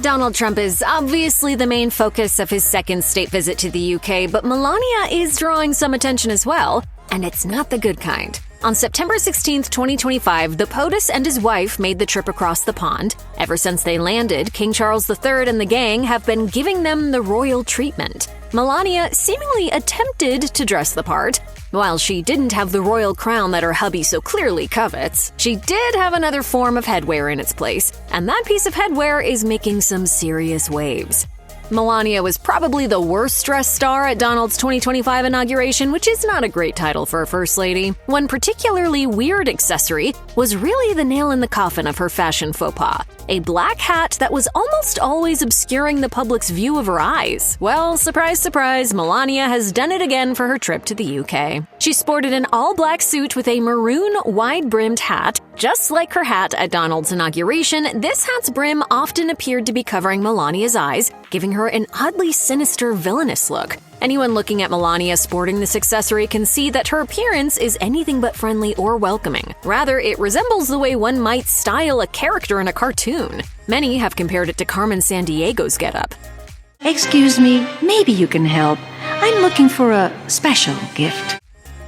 Donald Trump is obviously the main focus of his second state visit to the UK, but Melania is drawing some attention as well, and it's not the good kind. On September 16, 2025, the POTUS and his wife made the trip across the pond. Ever since they landed, King Charles III and the gang have been giving them the royal treatment. Melania seemingly attempted to dress the part. While she didn't have the royal crown that her hubby so clearly covets, she did have another form of headwear in its place, and that piece of headwear is making some serious waves. Melania was probably the worst-dressed star at Donald's 2025 inauguration, which is not a great title for a first lady. One particularly weird accessory was really the nail in the coffin of her fashion faux pas: a black hat that was almost always obscuring the public's view of her eyes. Well, surprise, surprise, Melania has done it again for her trip to the UK. She sported an all-black suit with a maroon wide-brimmed hat. Just like her hat at Donald's inauguration, this hat's brim often appeared to be covering Melania's eyes, giving her an oddly sinister, villainous look. Anyone looking at Melania sporting this accessory can see that her appearance is anything but friendly or welcoming. Rather, it resembles the way one might style a character in a cartoon. Many have compared it to Carmen Sandiego's getup. Excuse me, maybe you can help. I'm looking for a special gift.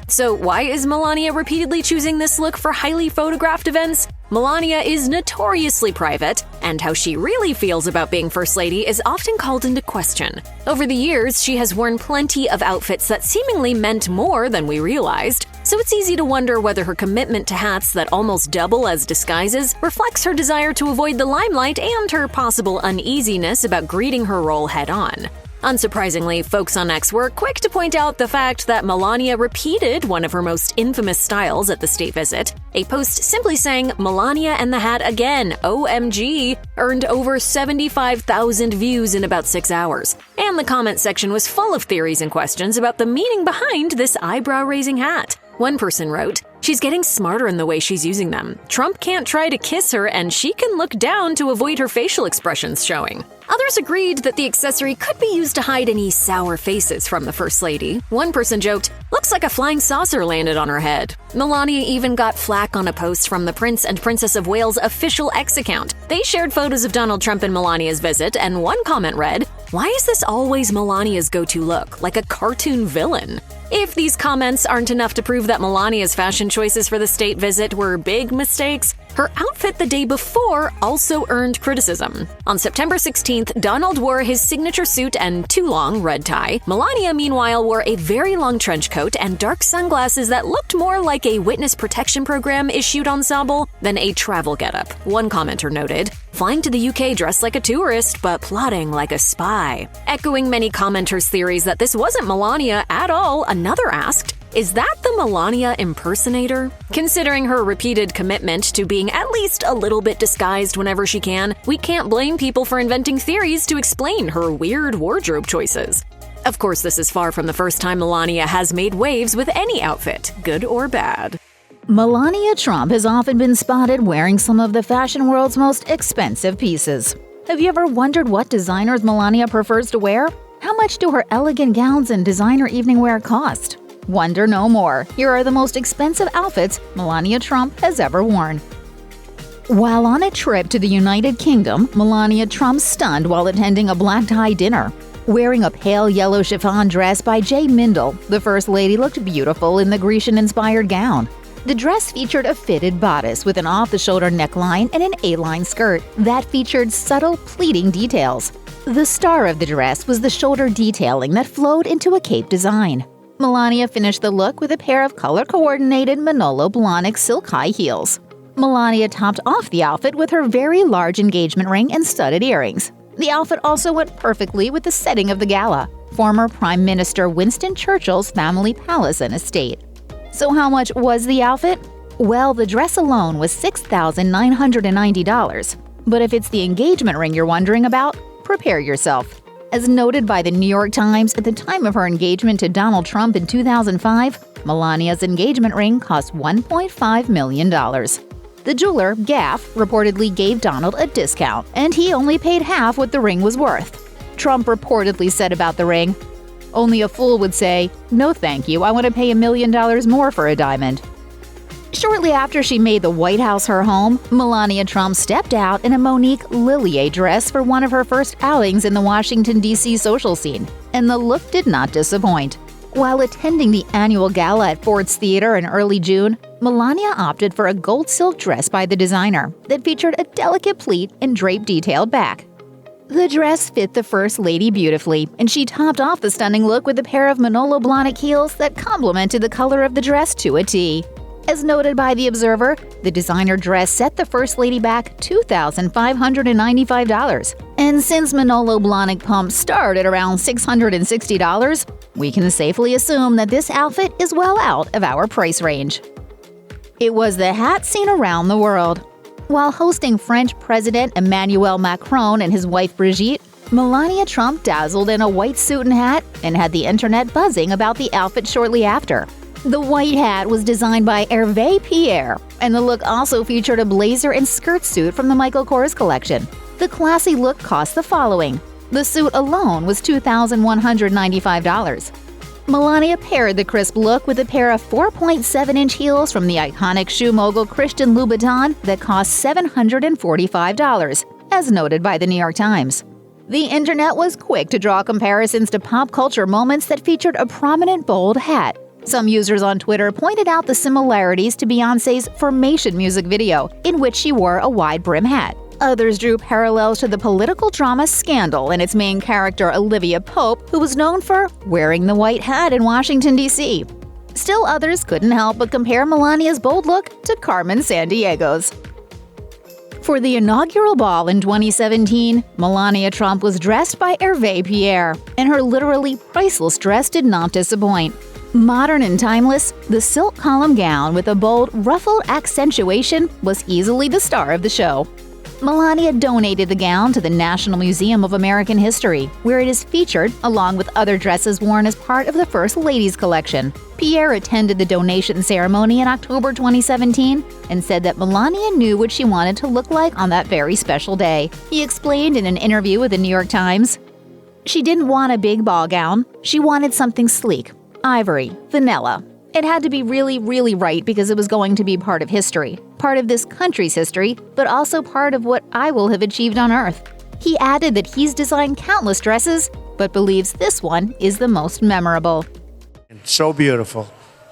So why is Melania repeatedly choosing this look for highly photographed events? Melania is notoriously private, and how she really feels about being First Lady is often called into question. Over the years, she has worn plenty of outfits that seemingly meant more than we realized, so it's easy to wonder whether her commitment to hats that almost double as disguises reflects her desire to avoid the limelight and her possible uneasiness about greeting her role head-on. Unsurprisingly, folks on X were quick to point out the fact that Melania repeated one of her most infamous styles at the state visit. A post simply saying, "Melania and the hat again, OMG," earned over 75,000 views in about 6 hours. And the comment section was full of theories and questions about the meaning behind this eyebrow-raising hat. One person wrote, "She's getting smarter in the way she's using them. Trump can't try to kiss her, and she can look down to avoid her facial expressions showing." Others agreed that the accessory could be used to hide any sour faces from the First Lady. One person joked, "Looks like a flying saucer landed on her head." Melania even got flack on a post from the Prince and Princess of Wales' official X account. They shared photos of Donald Trump and Melania's visit, and one comment read, "Why is this always Melania's go-to look, like a cartoon villain?" If these comments aren't enough to prove that Melania's fashion choices for the state visit were big mistakes, her outfit the day before also earned criticism. On September 16th, Donald wore his signature suit and too long red tie. Melania, meanwhile, wore a very long trench coat and dark sunglasses that looked more like a witness protection program issued ensemble than a travel getup. One commenter noted, "Flying to the UK dressed like a tourist, but plotting like a spy." Echoing many commenters' theories that this wasn't Melania at all, another asked, "Is that the Melania impersonator?" Considering her repeated commitment to being at least a little bit disguised whenever she can, we can't blame people for inventing theories to explain her weird wardrobe choices. Of course, this is far from the first time Melania has made waves with any outfit, good or bad. Melania Trump has often been spotted wearing some of the fashion world's most expensive pieces. Have you ever wondered what designers Melania prefers to wear? How much do her elegant gowns and designer evening wear cost? Wonder no more. Here are the most expensive outfits Melania Trump has ever worn. While on a trip to the United Kingdom, Melania Trump stunned while attending a black-tie dinner. Wearing a pale yellow chiffon dress by J. Mindel, the First Lady looked beautiful in the Grecian-inspired gown. The dress featured a fitted bodice with an off-the-shoulder neckline and an A-line skirt that featured subtle pleating details. The star of the dress was the shoulder detailing that flowed into a cape design. Melania finished the look with a pair of color-coordinated Manolo Blahnik silk high heels. Melania topped off the outfit with her very large engagement ring and studded earrings. The outfit also went perfectly with the setting of the gala, former Prime Minister Winston Churchill's family palace and estate. So how much was the outfit? Well, the dress alone was $6,990. But if it's the engagement ring you're wondering about, prepare yourself. As noted by the New York Times, at the time of her engagement to Donald Trump in 2005, Melania's engagement ring cost $1.5 million. The jeweler, Gaff, reportedly gave Donald a discount, and he only paid half what the ring was worth. Trump reportedly said about the ring, "Only a fool would say, 'No thank you, I want to pay $1 million more for a diamond.'" Shortly after she made the White House her home, Melania Trump stepped out in a Monique Lillier dress for one of her first outings in the Washington, D.C. social scene, and the look did not disappoint. While attending the annual gala at Ford's Theater in early June, Melania opted for a gold silk dress by the designer that featured a delicate pleat and drape detailed back. The dress fit the First Lady beautifully, and she topped off the stunning look with a pair of Manolo Blahnik heels that complemented the color of the dress to a T. As noted by The Observer, the designer dress set the First Lady back $2,595. And since Manolo Blahnik pumps start at around $660, we can safely assume that this outfit is well out of our price range. It was the hat seen around the world. While hosting French President Emmanuel Macron and his wife Brigitte, Melania Trump dazzled in a white suit and hat and had the internet buzzing about the outfit shortly after. The white hat was designed by Hervé Pierre, and the look also featured a blazer and skirt suit from the Michael Kors collection. The classy look cost the following. The suit alone was $2,195. Melania paired the crisp look with a pair of 4.7-inch heels from the iconic shoe mogul Christian Louboutin that cost $745, as noted by the New York Times. The internet was quick to draw comparisons to pop culture moments that featured a prominent bold hat. Some users on Twitter pointed out the similarities to Beyoncé's Formation music video, in which she wore a wide-brim hat. Others drew parallels to the political drama Scandal and its main character Olivia Pope, who was known for wearing the white hat in Washington, D.C. Still others couldn't help but compare Melania's bold look to Carmen Sandiego's. For the inaugural ball in 2017, Melania Trump was dressed by Hervé Pierre, and her literally priceless dress did not disappoint. Modern and timeless, the silk column gown with a bold, ruffled accentuation was easily the star of the show. Melania donated the gown to the National Museum of American History, where it is featured along with other dresses worn as part of the First Lady's collection. Pierre attended the donation ceremony in October 2017 and said that Melania knew what she wanted to look like on that very special day. He explained in an interview with the New York Times, "She didn't want a big ball gown. She wanted something sleek, ivory, vanilla. It had to be really, really right because it was going to be part of history, part of this country's history, but also part of what I will have achieved on Earth." He added that he's designed countless dresses, but believes this one is the most memorable. So beautiful.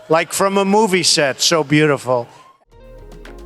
Like from a movie set, so beautiful.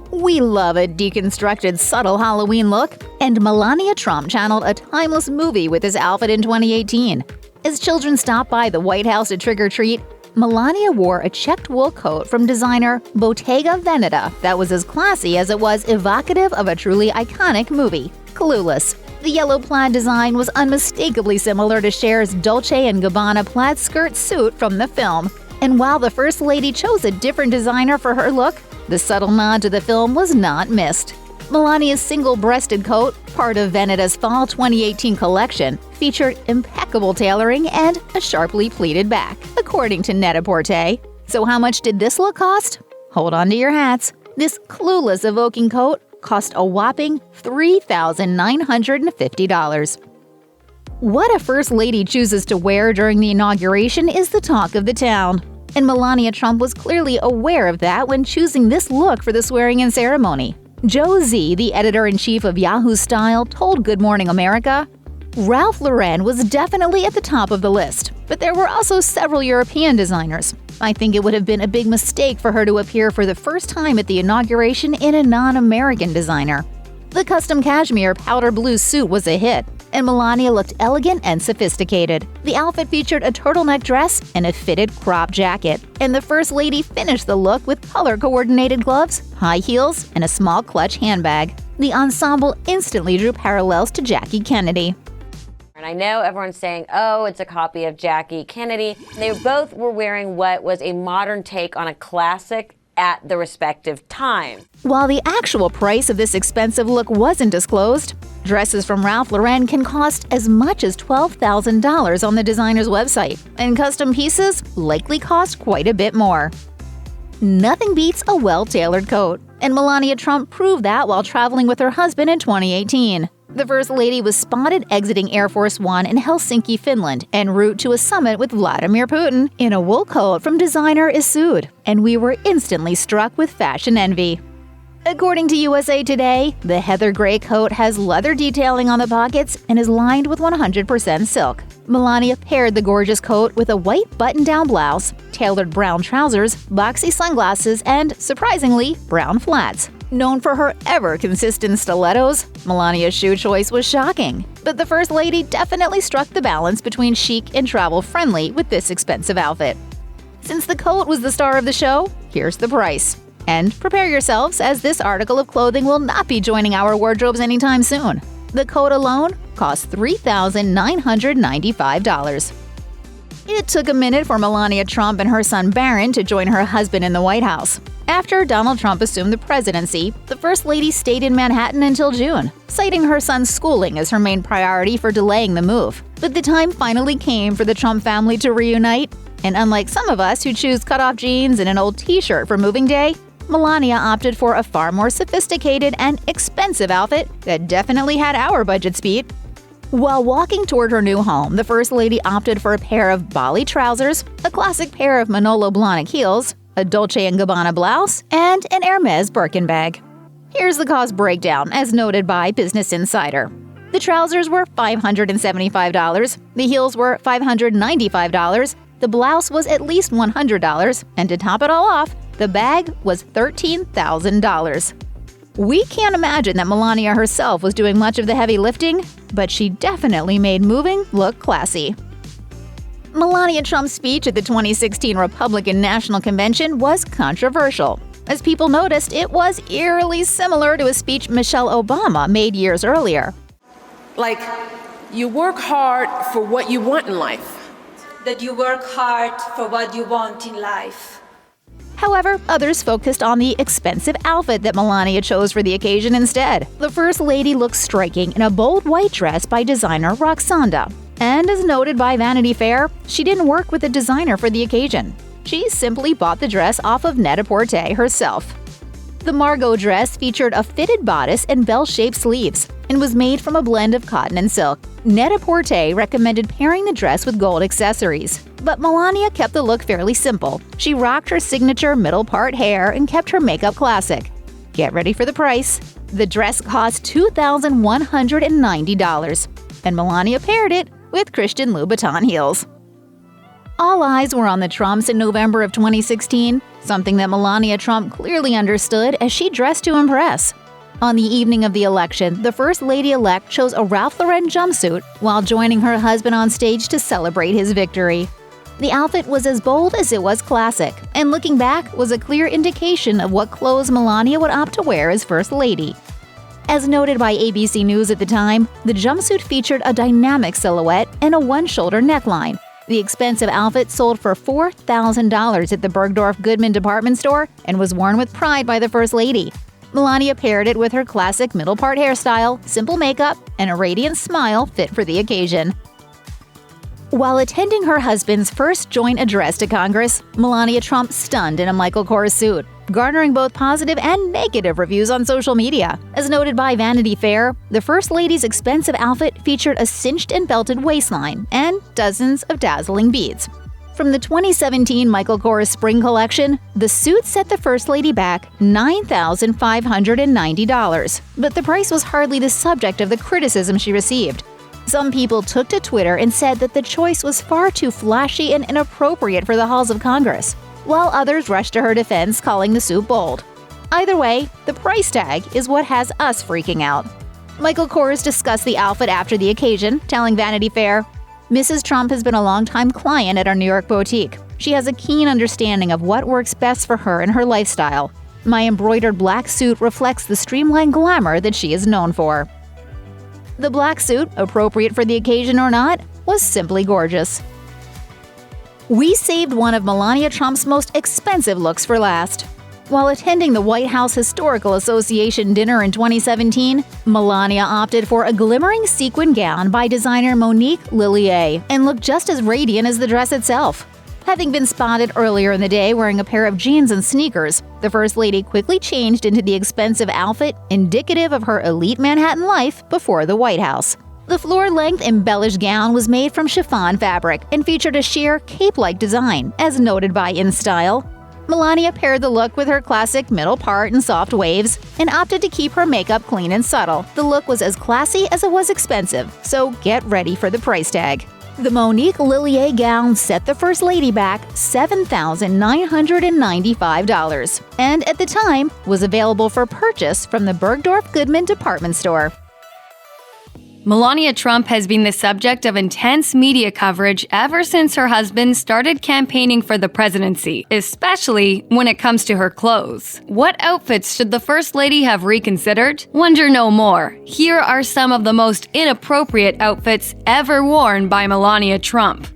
We love a deconstructed, subtle Halloween look, and Melania Trump channeled a timeless movie with this outfit in 2018. As children stopped by the White House to trick-or-treat, Melania wore a checked wool coat from designer Bottega Veneta that was as classy as it was evocative of a truly iconic movie, Clueless. The yellow plaid design was unmistakably similar to Cher's Dolce & Gabbana plaid skirt suit from the film. And while the First Lady chose a different designer for her look, the subtle nod to the film was not missed. Melania's single-breasted coat, part of Veneta's Fall 2018 collection, featured impeccable tailoring and a sharply pleated back, according to Net-a-Porter. So how much did this look cost? Hold on to your hats. This Clueless evoking coat cost a whopping $3,950. What a First Lady chooses to wear during the inauguration is the talk of the town. And Melania Trump was clearly aware of that when choosing this look for the swearing-in ceremony. Joe Z, the editor-in-chief of Yahoo Style, told Good Morning America, "Ralph Lauren was definitely at the top of the list, but there were also several European designers. I think it would have been a big mistake for her to appear for the first time at the inauguration in a non-American designer." The custom cashmere powder blue suit was a hit, and Melania looked elegant and sophisticated. The outfit featured a turtleneck dress and a fitted crop jacket, and the First Lady finished the look with color-coordinated gloves, high heels, and a small clutch handbag. The ensemble instantly drew parallels to Jackie Kennedy. And I know everyone's saying, oh, it's a copy of Jackie Kennedy. They both were wearing what was a modern take on a classic at the respective time. While the actual price of this expensive look wasn't disclosed, dresses from Ralph Lauren can cost as much as $12,000 on the designer's website, and custom pieces likely cost quite a bit more. Nothing beats a well-tailored coat, and Melania Trump proved that while traveling with her husband in 2018. The First Lady was spotted exiting Air Force One in Helsinki, Finland, en route to a summit with Vladimir Putin in a wool coat from designer Issoud, and we were instantly struck with fashion envy. According to USA Today, the heather gray coat has leather detailing on the pockets and is lined with 100% silk. Melania paired the gorgeous coat with a white button-down blouse, tailored brown trousers, boxy sunglasses, and, surprisingly, brown flats. Known for her ever-consistent stilettos, Melania's shoe choice was shocking. But the First Lady definitely struck the balance between chic and travel-friendly with this expensive outfit. Since the coat was the star of the show, here's the price. And prepare yourselves, as this article of clothing will not be joining our wardrobes anytime soon. The coat alone cost $3,995. It took a minute for Melania Trump and her son Barron to join her husband in the White House. After Donald Trump assumed the presidency, the First Lady stayed in Manhattan until June, citing her son's schooling as her main priority for delaying the move. But the time finally came for the Trump family to reunite, and unlike some of us who choose cutoff jeans and an old t-shirt for moving day, Melania opted for a far more sophisticated and expensive outfit that definitely had our budgets beat. While walking toward her new home, the First Lady opted for a pair of Bali trousers, a classic pair of Manolo Blahnik heels, a Dolce & Gabbana blouse, and an Hermes Birkin bag. Here's the cost breakdown, as noted by Business Insider. The trousers were $575, the heels were $595, the blouse was at least $100, and to top it all off, the bag was $13,000. We can't imagine that Melania herself was doing much of the heavy lifting, but she definitely made moving look classy. Melania Trump's speech at the 2016 Republican National Convention was controversial. As people noticed, it was eerily similar to a speech Michelle Obama made years earlier. Like, you work hard for what you want in life. That you work hard for what you want in life. However, others focused on the expensive outfit that Melania chose for the occasion instead. The First Lady looked striking in a bold white dress by designer Roksanda. And as noted by Vanity Fair, she didn't work with a designer for the occasion. She simply bought the dress off of Net-a-Porter herself. The Margot dress featured a fitted bodice and bell-shaped sleeves and was made from a blend of cotton and silk. Net-a-Porter recommended pairing the dress with gold accessories, but Melania kept the look fairly simple. She rocked her signature middle-part hair and kept her makeup classic. Get ready for the price. The dress cost $2,190, and Melania paired it with Christian Louboutin heels. All eyes were on the Trumps in November of 2016, something that Melania Trump clearly understood as she dressed to impress. On the evening of the election, the First Lady-elect chose a Ralph Lauren jumpsuit while joining her husband on stage to celebrate his victory. The outfit was as bold as it was classic, and looking back was a clear indication of what clothes Melania would opt to wear as First Lady. As noted by ABC News at the time, the jumpsuit featured a dynamic silhouette and a one-shoulder neckline. The expensive outfit sold for $4,000 at the Bergdorf Goodman department store and was worn with pride by the First Lady. Melania paired it with her classic middle-part hairstyle, simple makeup, and a radiant smile fit for the occasion. While attending her husband's first joint address to Congress, Melania Trump stunned in a Michael Kors suit, garnering both positive and negative reviews on social media. As noted by Vanity Fair, the First Lady's expensive outfit featured a cinched and belted waistline and dozens of dazzling beads. From the 2017 Michael Kors Spring Collection, the suit set the First Lady back $9,590, but the price was hardly the subject of the criticism she received. Some people took to Twitter and said that the choice was far too flashy and inappropriate for the halls of Congress, while others rushed to her defense, calling the suit bold. Either way, the price tag is what has us freaking out. Michael Kors discussed the outfit after the occasion, telling Vanity Fair, "Mrs. Trump has been a longtime client at our New York boutique. She has a keen understanding of what works best for her and her lifestyle. My embroidered black suit reflects the streamlined glamour that she is known for." The black suit, appropriate for the occasion or not, was simply gorgeous. We saved one of Melania Trump's most expensive looks for last. While attending the White House Historical Association dinner in 2017, Melania opted for a glimmering sequin gown by designer Monique Lillier and looked just as radiant as the dress itself. Having been spotted earlier in the day wearing a pair of jeans and sneakers, the First Lady quickly changed into the expensive outfit indicative of her elite Manhattan life before the White House. The floor-length embellished gown was made from chiffon fabric and featured a sheer cape-like design, as noted by InStyle. Melania paired the look with her classic middle part and soft waves and opted to keep her makeup clean and subtle. The look was as classy as it was expensive, so get ready for the price tag. The Monique Lillier gown set the First Lady back $7,995 and at the time was available for purchase from the Bergdorf Goodman department store. Melania Trump has been the subject of intense media coverage ever since her husband started campaigning for the presidency, especially when it comes to her clothes. What outfits should the First Lady have reconsidered? Wonder no more. Here are some of the most inappropriate outfits ever worn by Melania Trump.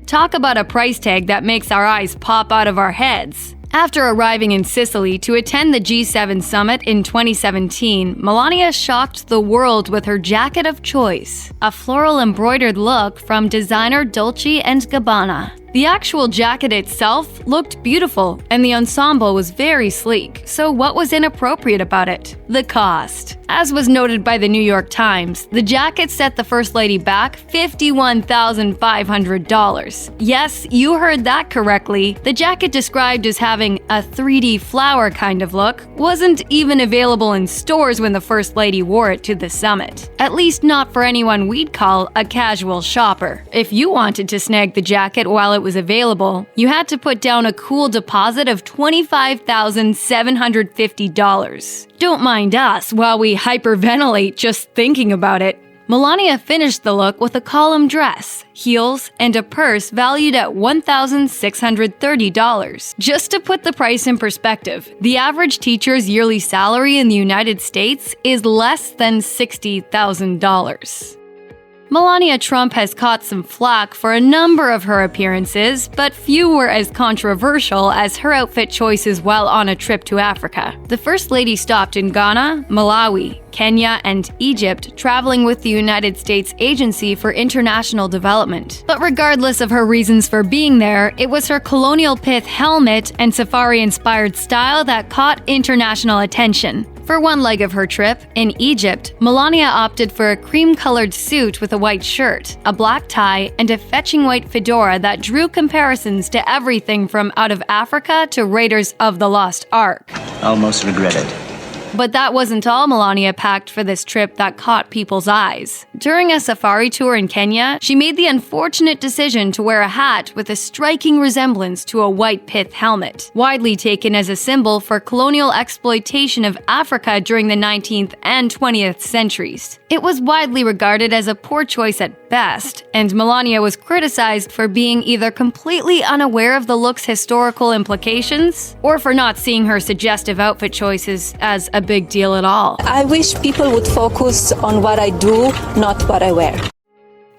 Talk about a price tag that makes our eyes pop out of our heads. After arriving in Sicily to attend the G7 summit in 2017, Melania shocked the world with her jacket of choice, a floral embroidered look from designer Dolce & Gabbana. The actual jacket itself looked beautiful, and the ensemble was very sleek, so what was inappropriate about it? The cost. As was noted by the New York Times, the jacket set the First Lady back $51,500. Yes, you heard that correctly. The jacket, described as having a 3D flower kind of look, wasn't even available in stores when the First Lady wore it to the summit. At least not for anyone we'd call a casual shopper. If you wanted to snag the jacket while it was available, you had to put down a cool deposit of $25,750. Don't mind us while we hyperventilate just thinking about it. Melania finished the look with a column dress, heels, and a purse valued at $1,630. Just to put the price in perspective, the average teacher's yearly salary in the United States is less than $60,000. Melania Trump has caught some flack for a number of her appearances, but few were as controversial as her outfit choices while on a trip to Africa. The First Lady stopped in Ghana, Malawi, Kenya, and Egypt, traveling with the United States Agency for International Development. But regardless of her reasons for being there, it was her colonial pith helmet and safari-inspired style that caught international attention. For one leg of her trip, in Egypt, Melania opted for a cream-colored suit with a white shirt, a black tie, and a fetching white fedora that drew comparisons to everything from Out of Africa to Raiders of the Lost Ark. Almost regret it. But that wasn't all Melania packed for this trip that caught people's eyes. During a safari tour in Kenya, she made the unfortunate decision to wear a hat with a striking resemblance to a white pith helmet, widely taken as a symbol for colonial exploitation of Africa during the 19th and 20th centuries. It was widely regarded as a poor choice at best, and Melania was criticized for being either completely unaware of the look's historical implications, or for not seeing her suggestive outfit choices as a big deal at all. I wish people would focus on what I do, not what I wear.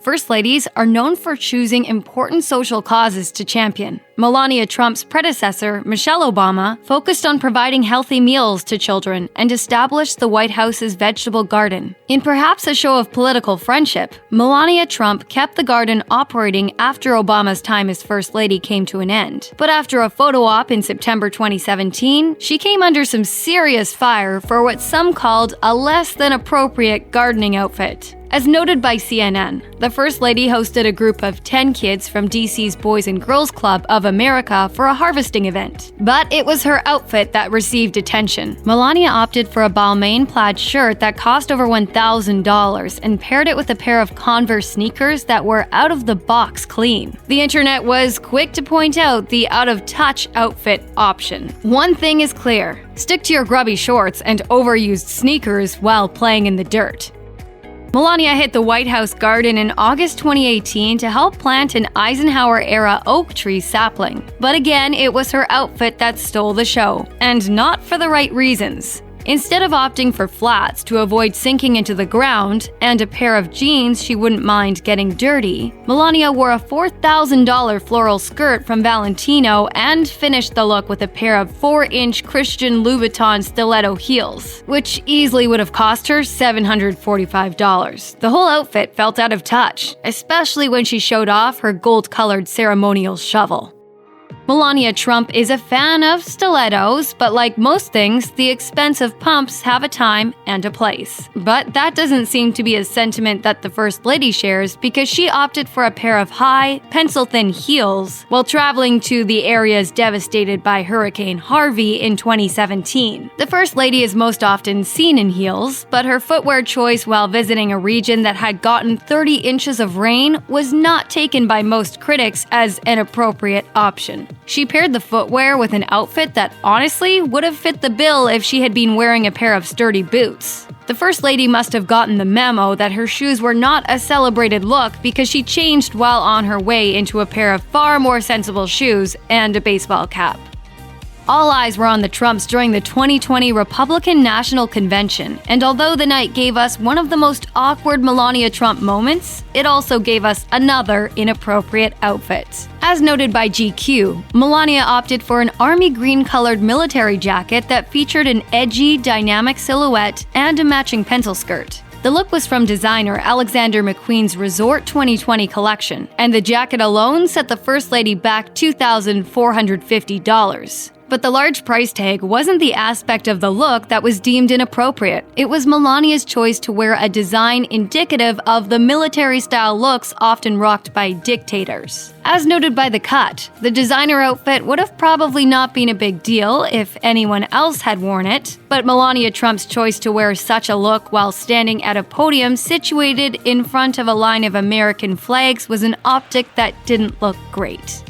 First Ladies are known for choosing important social causes to champion. Melania Trump's predecessor, Michelle Obama, focused on providing healthy meals to children and established the White House's vegetable garden. In perhaps a show of political friendship, Melania Trump kept the garden operating after Obama's time as First Lady came to an end. But after a photo op in September 2017, she came under some serious fire for what some called a less than appropriate gardening outfit. As noted by CNN, the First Lady hosted a group of 10 kids from DC's Boys and Girls Club of America for a harvesting event. But it was her outfit that received attention. Melania opted for a Balmain plaid shirt that cost over $1,000 and paired it with a pair of Converse sneakers that were out of the box clean. The internet was quick to point out the out-of-touch outfit option. One thing is clear: stick to your grubby shorts and overused sneakers while playing in the dirt. Melania hit the White House garden in August 2018 to help plant an Eisenhower-era oak tree sapling. But again, it was her outfit that stole the show, and not for the right reasons. Instead of opting for flats to avoid sinking into the ground and a pair of jeans she wouldn't mind getting dirty, Melania wore a $4,000 floral skirt from Valentino and finished the look with a pair of 4-inch Christian Louboutin stiletto heels, which easily would have cost her $745. The whole outfit felt out of touch, especially when she showed off her gold-colored ceremonial shovel. Melania Trump is a fan of stilettos, but like most things, the expensive pumps have a time and a place. But that doesn't seem to be a sentiment that the First Lady shares, because she opted for a pair of high, pencil-thin heels while traveling to the areas devastated by Hurricane Harvey in 2017. The First Lady is most often seen in heels, but her footwear choice while visiting a region that had gotten 30 inches of rain was not taken by most critics as an appropriate option. She paired the footwear with an outfit that honestly would have fit the bill if she had been wearing a pair of sturdy boots. The First Lady must have gotten the memo that her shoes were not a celebrated look, because she changed while on her way into a pair of far more sensible shoes and a baseball cap. All eyes were on the Trumps during the 2020 Republican National Convention, and although the night gave us one of the most awkward Melania Trump moments, it also gave us another inappropriate outfit. As noted by GQ, Melania opted for an army green-colored military jacket that featured an edgy, dynamic silhouette and a matching pencil skirt. The look was from designer Alexander McQueen's Resort 2020 collection, and the jacket alone set the First Lady back $2,450. But the large price tag wasn't the aspect of the look that was deemed inappropriate. It was Melania's choice to wear a design indicative of the military-style looks often rocked by dictators. As noted by The Cut, the designer outfit would have probably not been a big deal if anyone else had worn it, but Melania Trump's choice to wear such a look while standing at a podium situated in front of a line of American flags was an optic that didn't look great.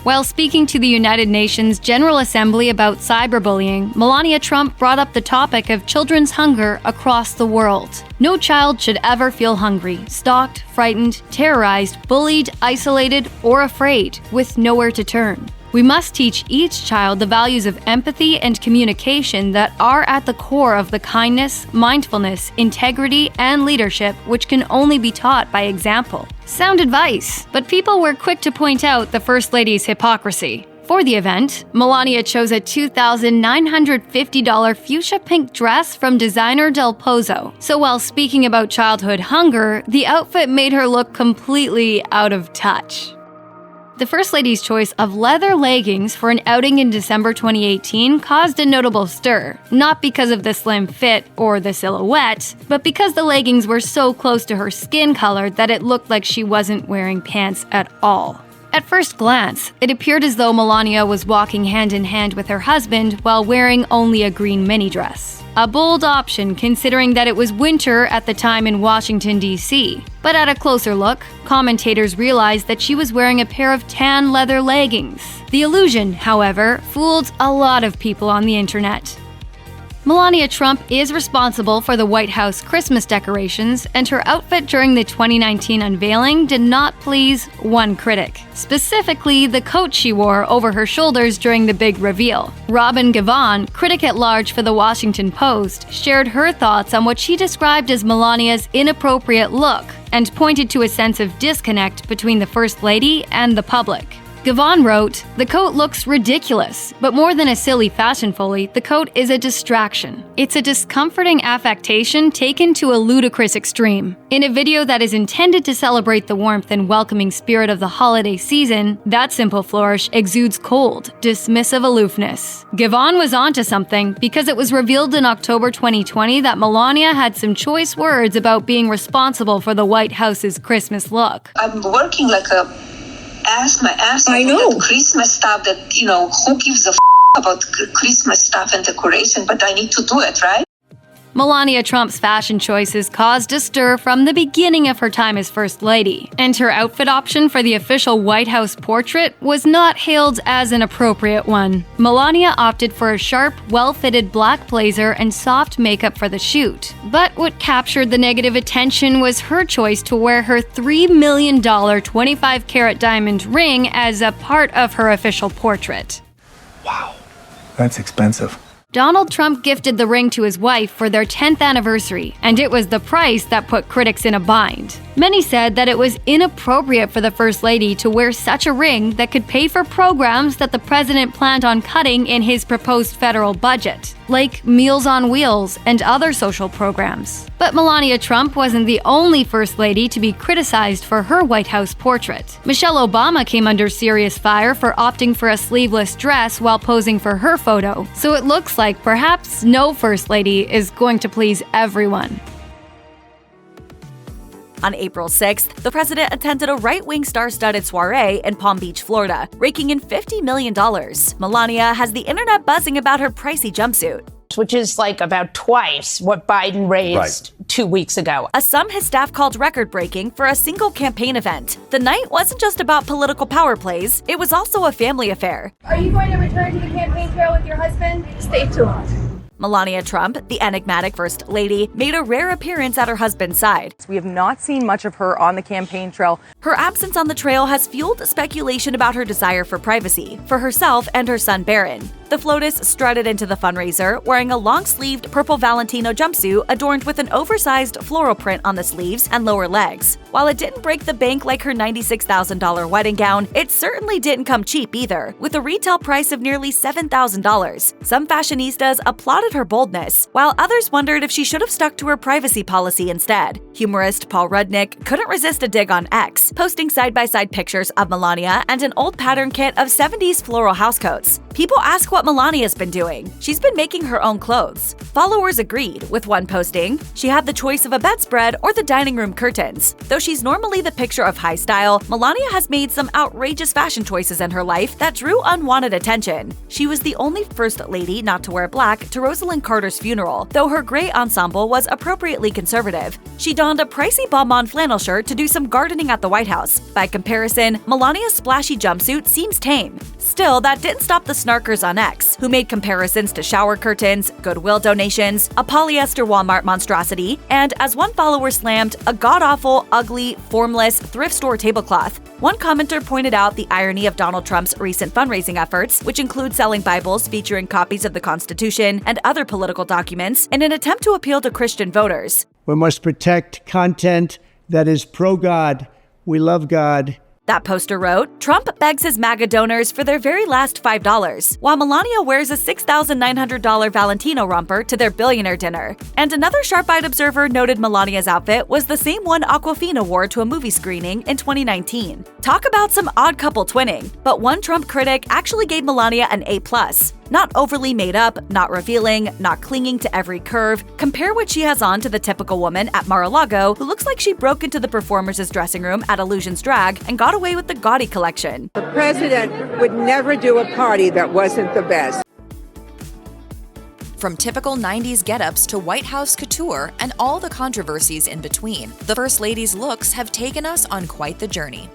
While speaking to the United Nations General Assembly about cyberbullying, Melania Trump brought up the topic of children's hunger across the world. No child should ever feel hungry, stalked, frightened, terrorized, bullied, isolated, or afraid, with nowhere to turn. We must teach each child the values of empathy and communication that are at the core of the kindness, mindfulness, integrity, and leadership which can only be taught by example. Sound advice, but people were quick to point out the First Lady's hypocrisy. For the event, Melania chose a $2,950 fuchsia pink dress from designer Del Pozo. So while speaking about childhood hunger, the outfit made her look completely out of touch. The First Lady's choice of leather leggings for an outing in December 2018 caused a notable stir, not because of the slim fit or the silhouette, but because the leggings were so close to her skin color that it looked like she wasn't wearing pants at all. At first glance, it appeared as though Melania was walking hand in hand with her husband while wearing only a green mini dress. A bold option considering that it was winter at the time in Washington, D.C. But at a closer look, commentators realized that she was wearing a pair of tan leather leggings. The illusion, however, fooled a lot of people on the internet. Melania Trump is responsible for the White House Christmas decorations, and her outfit during the 2019 unveiling did not please one critic. Specifically, the coat she wore over her shoulders during the big reveal. Robin Givhan, critic at large for The Washington Post, shared her thoughts on what she described as Melania's inappropriate look, and pointed to a sense of disconnect between the First Lady and the public. Givhan wrote, "The coat looks ridiculous, but more than a silly fashion folly, the coat is a distraction. It's a discomforting affectation taken to a ludicrous extreme. In a video that is intended to celebrate the warmth and welcoming spirit of the holiday season, that simple flourish exudes cold, dismissive aloofness." Givhan was onto something, because it was revealed in October 2020 that Melania had some choice words about being responsible for the White House's Christmas look. I'm working like a my ass I know. That Christmas stuff that, who gives a about Christmas stuff and decoration, but I need to do it, right? Melania Trump's fashion choices caused a stir from the beginning of her time as First Lady, and her outfit option for the official White House portrait was not hailed as an appropriate one. Melania opted for a sharp, well-fitted black blazer and soft makeup for the shoot. But what captured the negative attention was her choice to wear her $3 million 25-carat diamond ring as a part of her official portrait. Wow, that's expensive. Donald Trump gifted the ring to his wife for their 10th anniversary, and it was the price that put critics in a bind. Many said that it was inappropriate for the First Lady to wear such a ring that could pay for programs that the president planned on cutting in his proposed federal budget. like Meals on Wheels and other social programs. But Melania Trump wasn't the only First Lady to be criticized for her White House portrait. Michelle Obama came under serious fire for opting for a sleeveless dress while posing for her photo, so it looks like perhaps no First Lady is going to please everyone. On April 6th, the president attended a right-wing star-studded soiree in Palm Beach, Florida, raking in $50 million. Melania has the internet buzzing about her pricey jumpsuit, which is like about twice what Biden raised 2 weeks ago. a sum his staff called record-breaking for a single campaign event. The night wasn't just about political power plays, it was also a family affair. Are you going to return to the campaign trail with your husband? Stay tuned. Melania Trump, the enigmatic First Lady, made a rare appearance at her husband's side. We have not seen much of her on the campaign trail. Her absence on the trail has fueled speculation about her desire for privacy, for herself and her son Barron. The FLOTUS strutted into the fundraiser wearing a long-sleeved purple Valentino jumpsuit adorned with an oversized floral print on the sleeves and lower legs. While it didn't break the bank like her $96,000 wedding gown, it certainly didn't come cheap either, with a retail price of nearly $7,000. Some fashionistas applauded her boldness, while others wondered if she should have stuck to her privacy policy instead. Humorist Paul Rudnick couldn't resist a dig on X, posting side-by-side pictures of Melania and an old pattern kit of 70s floral housecoats. People ask what Melania's been doing. She's been making her own clothes. Followers agreed, with one posting, she had the choice of a bedspread or the dining room curtains. Though she's normally the picture of high style, Melania has made some outrageous fashion choices in her life that drew unwanted attention. She was the only First Lady not to wear black to Rosalind Carter's funeral, though her gray ensemble was appropriately conservative. She donned a pricey Balmain flannel shirt to do some gardening at the White House. By comparison, Melania's splashy jumpsuit seems tame. Still, that didn't stop the snarkers on X, who made comparisons to shower curtains, Goodwill donations, a polyester Walmart monstrosity, and, as one follower slammed, a god-awful, ugly, formless thrift store tablecloth. One commenter pointed out the irony of Donald Trump's recent fundraising efforts, which include selling Bibles featuring copies of the Constitution and other political documents, in an attempt to appeal to Christian voters. We must protect content that is pro-God. We love God. That poster wrote, Trump begs his MAGA donors for their very last $5, while Melania wears a $6,900 Valentino romper to their billionaire dinner. And another sharp-eyed observer noted Melania's outfit was the same one Awkwafina wore to a movie screening in 2019. Talk about some odd couple twinning, but one Trump critic actually gave Melania an A+. Not overly made up, not revealing, not clinging to every curve. Compare what she has on to the typical woman at Mar-a-Lago who looks like she broke into the performers' dressing room at Illusions Drag and got away with the gaudy collection. The president would never do a party that wasn't the best. From typical 90s get-ups to White House couture and all the controversies in between, the First Lady's looks have taken us on quite the journey.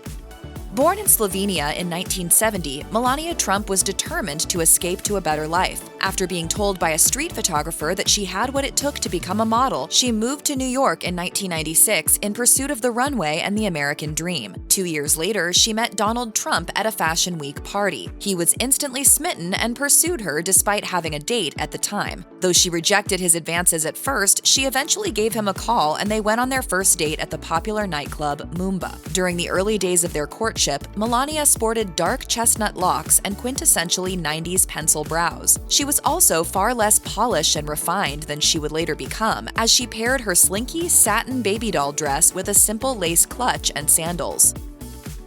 Born in Slovenia in 1970, Melania Trump was determined to escape to a better life. After being told by a street photographer that she had what it took to become a model, she moved to New York in 1996 in pursuit of the runway and the American dream. 2 years later, she met Donald Trump at a Fashion Week party. He was instantly smitten and pursued her despite having a date at the time. Though she rejected his advances at first, she eventually gave him a call and they went on their first date at the popular nightclub Moomba. During the early days of their courtship, Melania sported dark chestnut locks and quintessentially 90s pencil brows. She was also far less polished and refined than she would later become, as she paired her slinky satin baby doll dress with a simple lace clutch and sandals.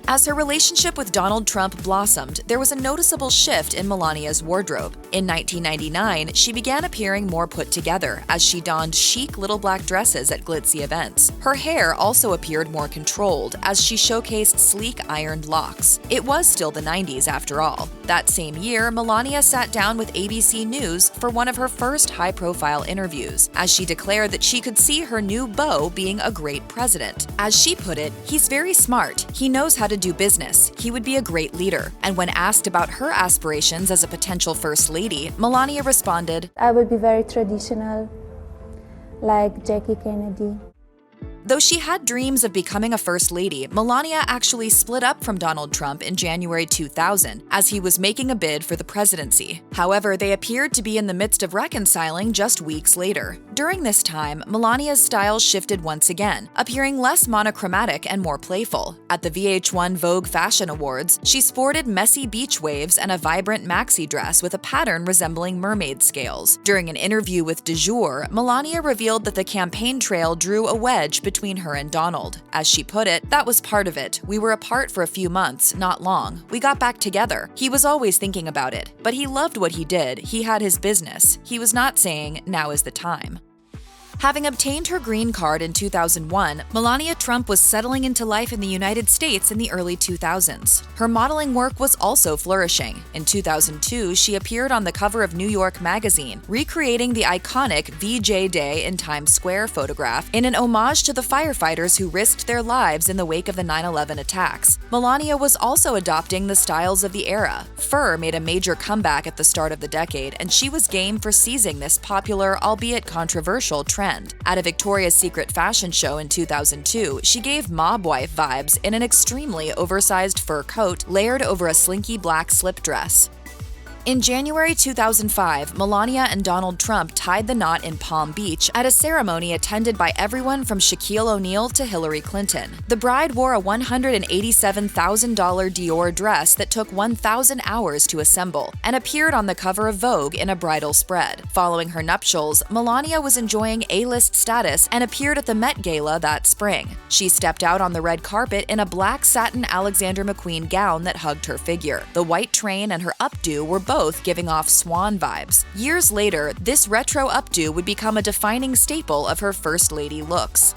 As her relationship with Donald Trump blossomed, there was a noticeable shift in Melania's wardrobe. In 1999, she began appearing more put together as she donned chic little black dresses at glitzy events. Her hair also appeared more controlled as she showcased sleek ironed locks. It was still the 90s after all. That same year, Melania sat down with ABC News for one of her first high-profile interviews, as she declared that she could see her new beau being a great president. As she put it, "He's very smart. He knows how to do business. He would be a great leader." And when asked about her aspirations as a potential First Lady, Melania responded, "I will be very traditional, like Jackie Kennedy." Though she had dreams of becoming a first lady, Melania actually split up from Donald Trump in January 2000 as he was making a bid for the presidency. However, they appeared to be in the midst of reconciling just weeks later. During this time, Melania's style shifted once again, appearing less monochromatic and more playful. At the VH1 Vogue Fashion Awards, she sported messy beach waves and a vibrant maxi dress with a pattern resembling mermaid scales. During an interview with Du Jour, Melania revealed that the campaign trail drew a wedge between her and Donald. As she put it, "That was part of it. We were apart for a few months, not long. We got back together. He was always thinking about it. But he loved what he did. He had his business. He was not saying, 'Now is the time.'" Having obtained her green card in 2001, Melania Trump was settling into life in the United States in the early 2000s. Her modeling work was also flourishing. In 2002, she appeared on the cover of New York Magazine, recreating the iconic VJ Day in Times Square photograph in an homage to the firefighters who risked their lives in the wake of the 9/11 attacks. Melania was also adopting the styles of the era. Fur made a major comeback at the start of the decade, and she was game for seizing this popular, albeit controversial, trend. At a Victoria's Secret fashion show in 2002, she gave mob wife vibes in an extremely oversized fur coat layered over a slinky black slip dress. In January 2005, Melania and Donald Trump tied the knot in Palm Beach at a ceremony attended by everyone from Shaquille O'Neal to Hillary Clinton. The bride wore a $187,000 Dior dress that took 1,000 hours to assemble and appeared on the cover of Vogue in a bridal spread. Following her nuptials, Melania was enjoying A-list status and appeared at the Met Gala that spring. She stepped out on the red carpet in a black satin Alexander McQueen gown that hugged her figure. The white train and her updo were both giving off swan vibes. Years later, this retro updo would become a defining staple of her First Lady looks.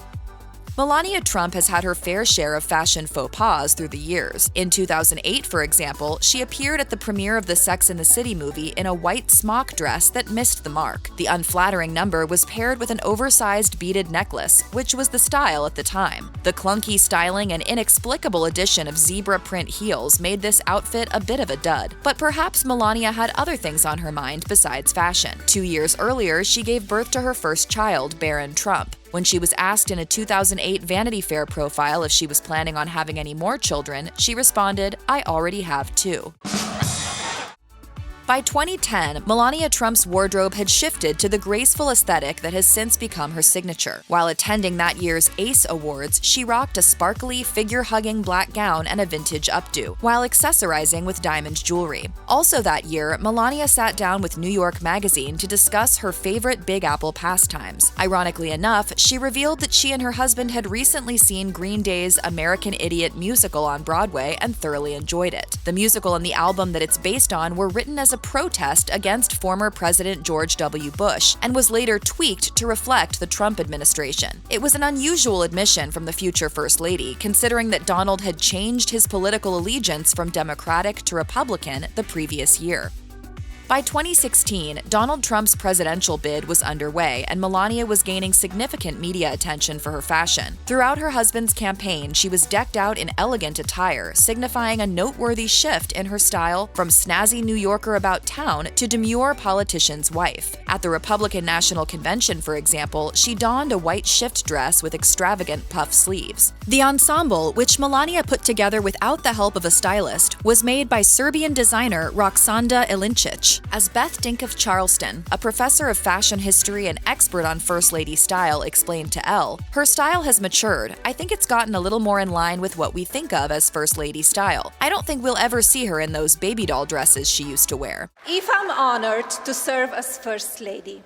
Melania Trump has had her fair share of fashion faux pas through the years. In 2008, for example, she appeared at the premiere of the Sex and the City movie in a white smock dress that missed the mark. The unflattering number was paired with an oversized beaded necklace, which was the style at the time. The clunky styling and inexplicable addition of zebra print heels made this outfit a bit of a dud. But perhaps Melania had other things on her mind besides fashion. 2 years earlier, she gave birth to her first child, Barron Trump. When she was asked in a 2008 Vanity Fair profile if she was planning on having any more children, she responded, "I already have 2." By 2010, Melania Trump's wardrobe had shifted to the graceful aesthetic that has since become her signature. While attending that year's ACE Awards, she rocked a sparkly, figure-hugging black gown and a vintage updo, while accessorizing with diamond jewelry. Also that year, Melania sat down with New York Magazine to discuss her favorite Big Apple pastimes. Ironically enough, she revealed that she and her husband had recently seen Green Day's American Idiot musical on Broadway and thoroughly enjoyed it. The musical and the album that it's based on were written as a protest against former President George W. Bush and was later tweaked to reflect the Trump administration. It was an unusual admission from the future First Lady, considering that Donald had changed his political allegiance from Democratic to Republican the previous year. By 2016, Donald Trump's presidential bid was underway, and Melania was gaining significant media attention for her fashion. Throughout her husband's campaign, she was decked out in elegant attire, signifying a noteworthy shift in her style from snazzy New Yorker about town to demure politician's wife. At the Republican National Convention, for example, she donned a white shift dress with extravagant puff sleeves. The ensemble, which Melania put together without the help of a stylist, was made by Serbian designer Roksanda Ilincic. As Beth Dink of Charleston, a professor of fashion history and expert on First Lady style, explained to Elle, her style has matured. I think it's gotten a little more in line with what we think of as First Lady style. I don't think we'll ever see her in those baby doll dresses she used to wear. If I'm honored to serve as First Lady,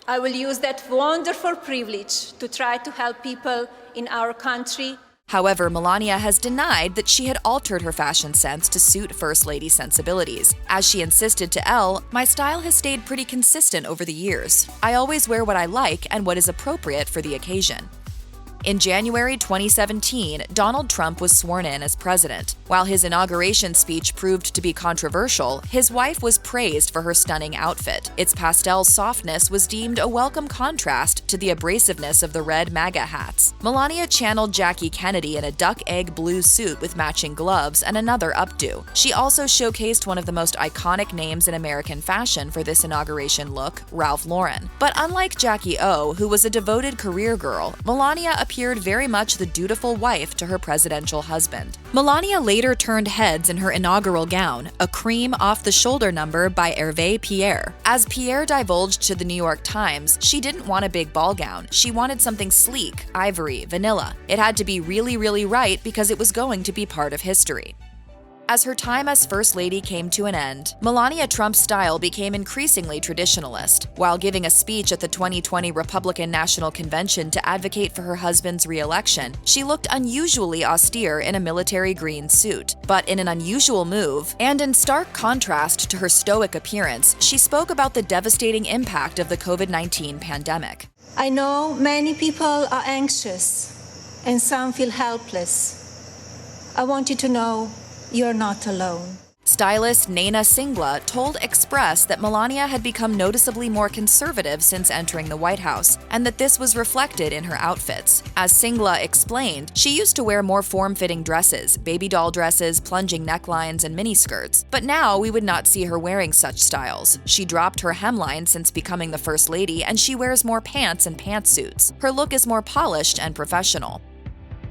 I will use that wonderful privilege to try to help people in our country. However, Melania has denied that she had altered her fashion sense to suit First Lady sensibilities. As she insisted to Elle, "My style has stayed pretty consistent over the years. I always wear what I like and what is appropriate for the occasion." In January 2017, Donald Trump was sworn in as president. While his inauguration speech proved to be controversial, his wife was praised for her stunning outfit. Its pastel softness was deemed a welcome contrast to the abrasiveness of the red MAGA hats. Melania channeled Jackie Kennedy in a duck egg blue suit with matching gloves and another updo. She also showcased one of the most iconic names in American fashion for this inauguration look, Ralph Lauren. But unlike Jackie O, who was a devoted career girl, Melania appeared appeared very much the dutiful wife to her presidential husband. Melania later turned heads in her inaugural gown, a cream off-the-shoulder number by Hervé Pierre. As Pierre divulged to the New York Times, she didn't want a big ball gown. She wanted something sleek, ivory, vanilla. It had to be really, really right because it was going to be part of history. As her time as First Lady came to an end, Melania Trump's style became increasingly traditionalist. While giving a speech at the 2020 Republican National Convention to advocate for her husband's re-election, she looked unusually austere in a military green suit. But in an unusual move, and in stark contrast to her stoic appearance, she spoke about the devastating impact of the COVID-19 pandemic. I know many people are anxious and some feel helpless. I want you to know you're not alone. Stylist Naina Singla told Express that Melania had become noticeably more conservative since entering the White House, and that this was reflected in her outfits. As Singla explained, she used to wear more form-fitting dresses, baby doll dresses, plunging necklines, and miniskirts. But now we would not see her wearing such styles. She dropped her hemline since becoming the First Lady, and she wears more pants and pantsuits. Her look is more polished and professional.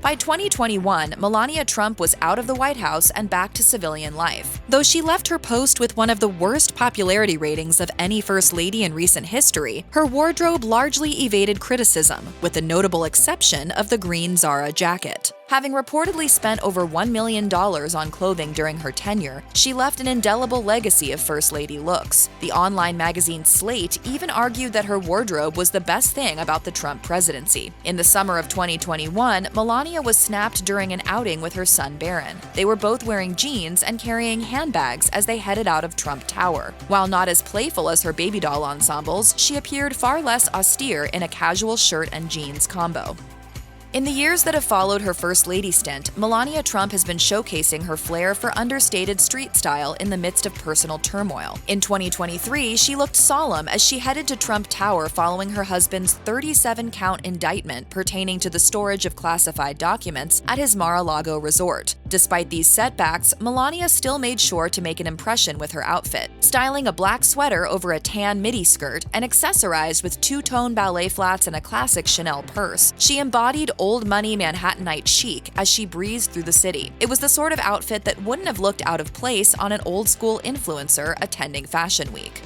By 2021, Melania Trump was out of the White House and back to civilian life. Though she left her post with one of the worst popularity ratings of any First Lady in recent history, her wardrobe largely evaded criticism, with the notable exception of the green Zara jacket. Having reportedly spent over $1 million on clothing during her tenure, she left an indelible legacy of First Lady looks. The online magazine Slate even argued that her wardrobe was the best thing about the Trump presidency. In the summer of 2021, Melania was snapped during an outing with her son Barron. They were both wearing jeans and carrying handbags as they headed out of Trump Tower. While not as playful as her baby doll ensembles, she appeared far less austere in a casual shirt and jeans combo. In the years that have followed her First Lady stint, Melania Trump has been showcasing her flair for understated street style in the midst of personal turmoil. In 2023, she looked solemn as she headed to Trump Tower following her husband's 37-count indictment pertaining to the storage of classified documents at his Mar-a-Lago resort. Despite these setbacks, Melania still made sure to make an impression with her outfit, styling a black sweater over a tan midi skirt and accessorized with two-tone ballet flats and a classic Chanel purse. She embodied old-money Manhattanite chic as she breezed through the city. It was the sort of outfit that wouldn't have looked out of place on an old-school influencer attending Fashion Week.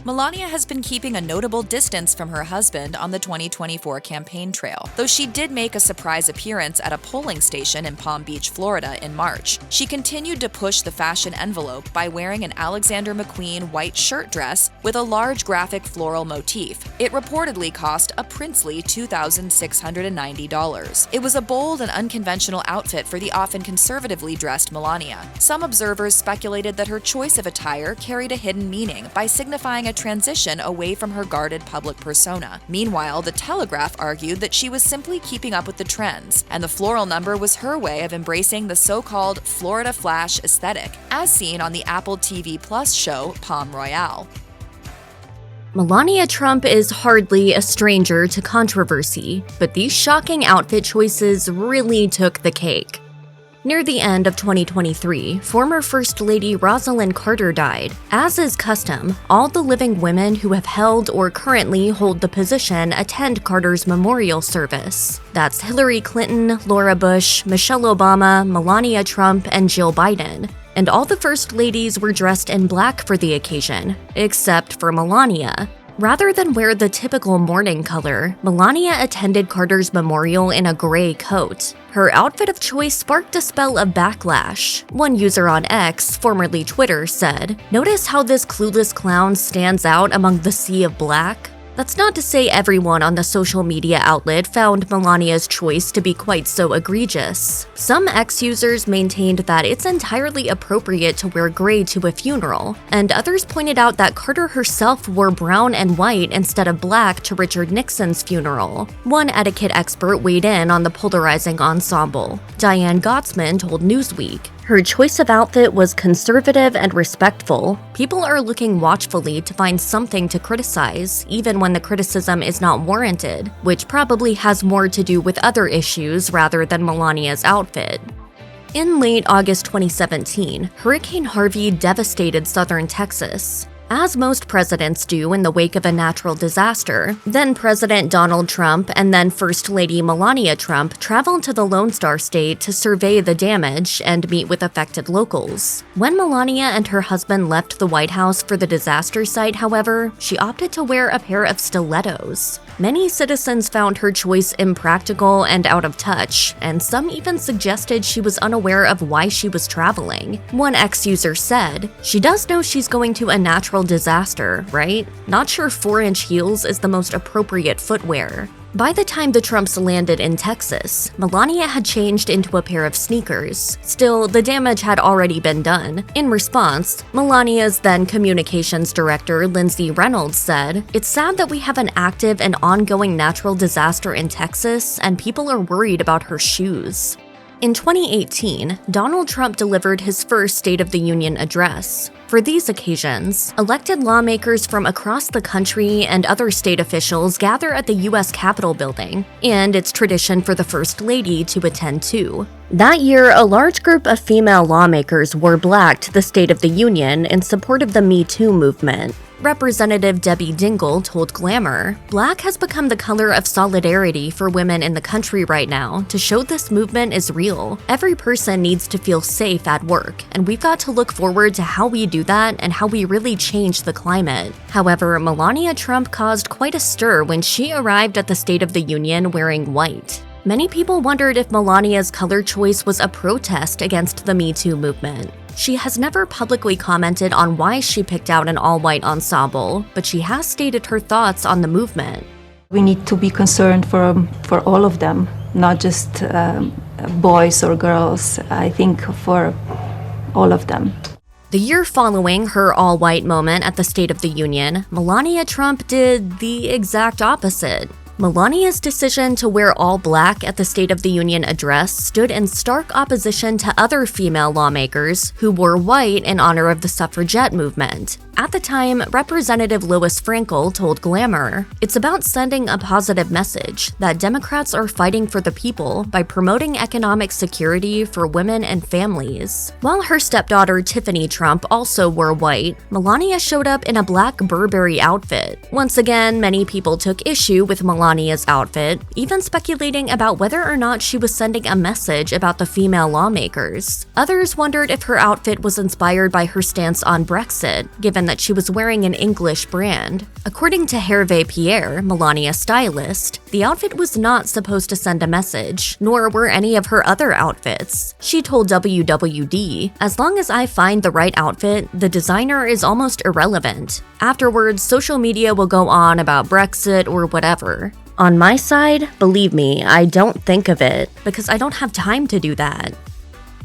Melania has been keeping a notable distance from her husband on the 2024 campaign trail, though she did make a surprise appearance at a polling station in Palm Beach, Florida in March. She continued to push the fashion envelope by wearing an Alexander McQueen white shirt dress with a large graphic floral motif. It reportedly cost a princely $2,690. It was a bold and unconventional outfit for the often conservatively dressed Melania. Some observers speculated that her choice of attire carried a hidden meaning by signifying a transition away from her guarded public persona. Meanwhile, The Telegraph argued that she was simply keeping up with the trends, and the floral number was her way of embracing the so-called Florida Flash aesthetic, as seen on the Apple TV Plus show Palm Royale. Melania Trump is hardly a stranger to controversy, but these shocking outfit choices really took the cake. Near the end of 2023, former First Lady Rosalynn Carter died. As is custom, all the living women who have held or currently hold the position attend Carter's memorial service. That's Hillary Clinton, Laura Bush, Michelle Obama, Melania Trump, and Jill Biden. And all the First Ladies were dressed in black for the occasion, except for Melania. Rather than wear the typical mourning color, Melania attended Carter's memorial in a gray coat. Her outfit of choice sparked a spell of backlash. One user on X, formerly Twitter, said, "Notice how this clueless clown stands out among the sea of black?" That's not to say everyone on the social media outlet found Melania's choice to be quite so egregious. Some X users maintained that it's entirely appropriate to wear gray to a funeral, and others pointed out that Carter herself wore brown and white instead of black to Richard Nixon's funeral. One etiquette expert weighed in on the polarizing ensemble. Diane Gottsman told Newsweek, "Her choice of outfit was conservative and respectful. People are looking watchfully to find something to criticize, even when the criticism is not warranted, which probably has more to do with other issues rather than Melania's outfit." In late August 2017, Hurricane Harvey devastated southern Texas. As most presidents do in the wake of a natural disaster, then President Donald Trump and then First Lady Melania Trump traveled to the Lone Star State to survey the damage and meet with affected locals. When Melania and her husband left the White House for the disaster site, however, she opted to wear a pair of stilettos. Many citizens found her choice impractical and out of touch, and some even suggested she was unaware of why she was traveling. One ex-user said, "She does know she's going to a natural disaster, right? Not sure 4-inch heels is the most appropriate footwear." By the time the Trumps landed in Texas, Melania had changed into a pair of sneakers. Still, the damage had already been done. In response, Melania's then communications director, Lindsay Reynolds, said, "It's sad that we have an active and ongoing natural disaster in Texas, and people are worried about her shoes." In 2018, Donald Trump delivered his first State of the Union address. For these occasions, elected lawmakers from across the country and other state officials gather at the U.S. Capitol building, and it's tradition for the First Lady to attend too. That year, a large group of female lawmakers wore black to the State of the Union in support of the Me Too movement. Representative Debbie Dingell told Glamour, "Black has become the color of solidarity for women in the country right now to show this movement is real. Every person needs to feel safe at work, and we've got to look forward to how we do that and how we really change the climate." However, Melania Trump caused quite a stir when she arrived at the State of the Union wearing white. Many people wondered if Melania's color choice was a protest against the Me Too movement. She has never publicly commented on why she picked out an all-white ensemble, but she has stated her thoughts on the movement. We need to be concerned for all of them, not just boys or girls. I think for all of them. The year following her all-white moment at the State of the Union, Melania Trump did the exact opposite. Melania's decision to wear all black at the State of the Union address stood in stark opposition to other female lawmakers who wore white in honor of the suffragette movement. At the time, Representative Lois Frankel told Glamour, "It's about sending a positive message that Democrats are fighting for the people by promoting economic security for women and families." While her stepdaughter Tiffany Trump also wore white, Melania showed up in a black Burberry outfit. Once again, many people took issue with Melania's outfit, even speculating about whether or not she was sending a message about the female lawmakers. Others wondered if her outfit was inspired by her stance on Brexit, given that she was wearing an English brand. According to Harvey Pierre, Melania's stylist, the outfit was not supposed to send a message, nor were any of her other outfits. She told WWD, "As long as I find the right outfit, the designer is almost irrelevant. Afterwards, social media will go on about Brexit or whatever. On my side, believe me, I don't think of it, because I don't have time to do that."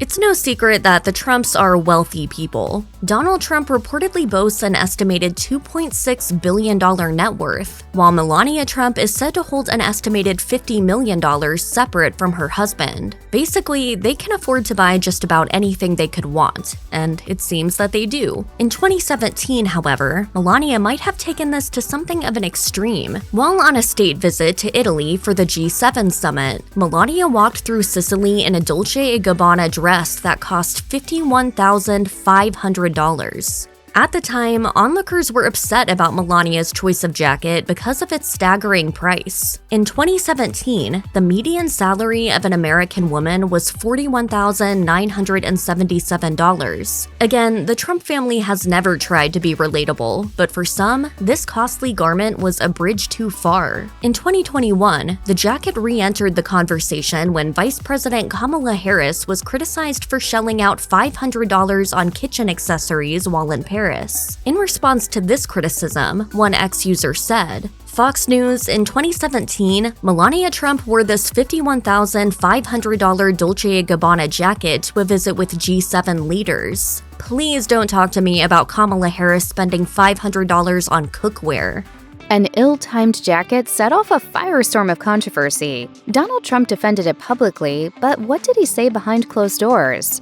It's no secret that the Trumps are wealthy people. Donald Trump reportedly boasts an estimated $2.6 billion net worth, while Melania Trump is said to hold an estimated $50 million separate from her husband. Basically, they can afford to buy just about anything they could want, and it seems that they do. In 2017, however, Melania might have taken this to something of an extreme. While on a state visit to Italy for the G7 summit, Melania walked through Sicily in a Dolce & Gabbana dress that cost $51,500. At the time, onlookers were upset about Melania's choice of jacket because of its staggering price. In 2017, the median salary of an American woman was $41,977. Again, the Trump family has never tried to be relatable, but for some, this costly garment was a bridge too far. In 2021, the jacket re-entered the conversation when Vice President Kamala Harris was criticized for shelling out $500 on kitchen accessories while in Paris. In response to this criticism, one ex-user said, Fox News, in 2017, Melania Trump wore this $51,500 Dolce & Gabbana jacket to a visit with G7 leaders. Please don't talk to me about Kamala Harris spending $500 on cookware. An ill-timed jacket set off a firestorm of controversy. Donald Trump defended it publicly, but what did he say behind closed doors?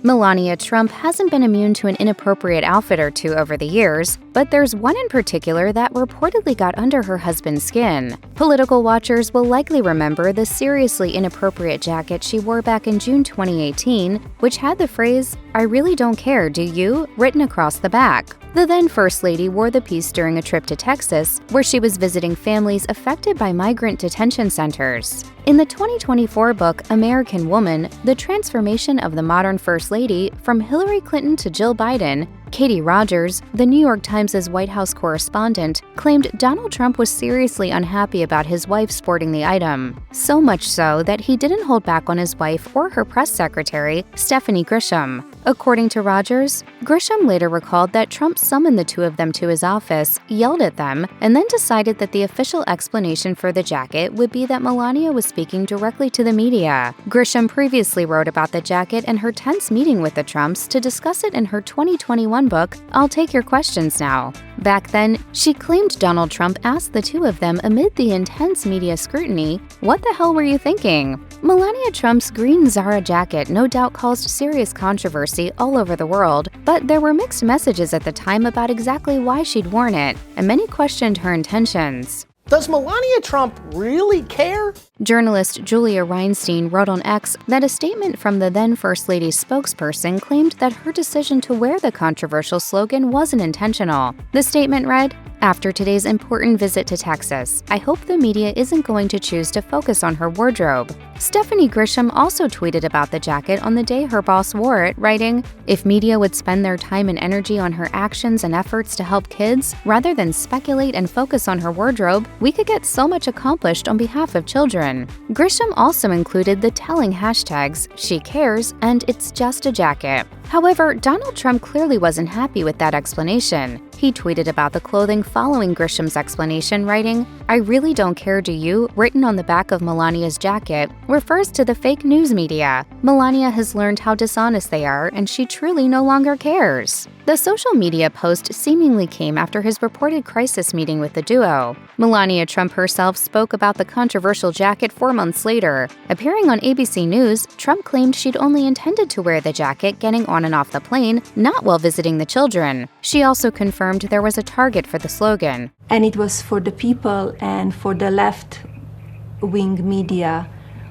Melania Trump hasn't been immune to an inappropriate outfit or two over the years, but there's one in particular that reportedly got under her husband's skin. Political watchers will likely remember the seriously inappropriate jacket she wore back in June 2018, which had the phrase, "I really don't care, do you?" written across the back. The then First Lady wore the piece during a trip to Texas, where she was visiting families affected by migrant detention centers. In the 2024 book American Woman, The Transformation of the Modern First Lady from Hillary Clinton to Jill Biden, Katie Rogers, the New York Times' White House correspondent, claimed Donald Trump was seriously unhappy about his wife sporting the item. So much so that he didn't hold back on his wife or her press secretary, Stephanie Grisham. According to Rogers, Grisham later recalled that Trump summoned the two of them to his office, yelled at them, and then decided that the official explanation for the jacket would be that Melania was speaking directly to the media. Grisham previously wrote about the jacket and her tense meeting with the Trumps to discuss it in her 2021 book, I'll Take Your Questions Now. Back then, she claimed Donald Trump asked the two of them amid the intense media scrutiny, "What the hell were you thinking?" Melania Trump's green Zara jacket no doubt caused serious controversy all over the world, but there were mixed messages at the time about exactly why she'd worn it, and many questioned her intentions. Does Melania Trump really care? Journalist Julia Reinstein wrote on X that a statement from the then First Lady's spokesperson claimed that her decision to wear the controversial slogan wasn't intentional. The statement read, "After today's important visit to Texas, I hope the media isn't going to choose to focus on her wardrobe." Stephanie Grisham also tweeted about the jacket on the day her boss wore it, writing, "If media would spend their time and energy on her actions and efforts to help kids, rather than speculate and focus on her wardrobe, we could get so much accomplished on behalf of children." Grisham also included the telling hashtags, "She cares" and "It's just a jacket." However, Donald Trump clearly wasn't happy with that explanation. He tweeted about the clothing following Grisham's explanation, writing, "I really don't care, do you?" written on the back of Melania's jacket, refers to the fake news media. Melania has learned how dishonest they are, and she truly no longer cares. The social media post seemingly came after his reported crisis meeting with the duo. Melania Trump herself spoke about the controversial jacket 4 months later. Appearing on ABC News, Trump claimed she'd only intended to wear the jacket getting on and off the plane, not while visiting the children. She also confirmed there was a target for the slogan. And it was for the people and for the left-wing media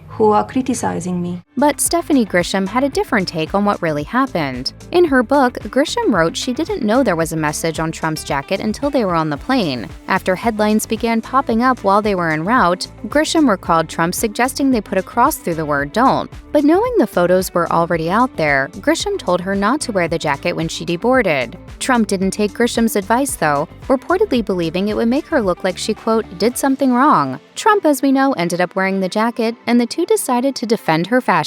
who are criticizing me. But Stephanie Grisham had a different take on what really happened. In her book, Grisham wrote she didn't know there was a message on Trump's jacket until they were on the plane. After headlines began popping up while they were en route, Grisham recalled Trump suggesting they put a cross through the word "don't." But knowing the photos were already out there, Grisham told her not to wear the jacket when she deboarded. Trump didn't take Grisham's advice, though, reportedly believing it would make her look like she, quote, "did something wrong." Trump, as we know, ended up wearing the jacket, and the two decided to defend her fashion.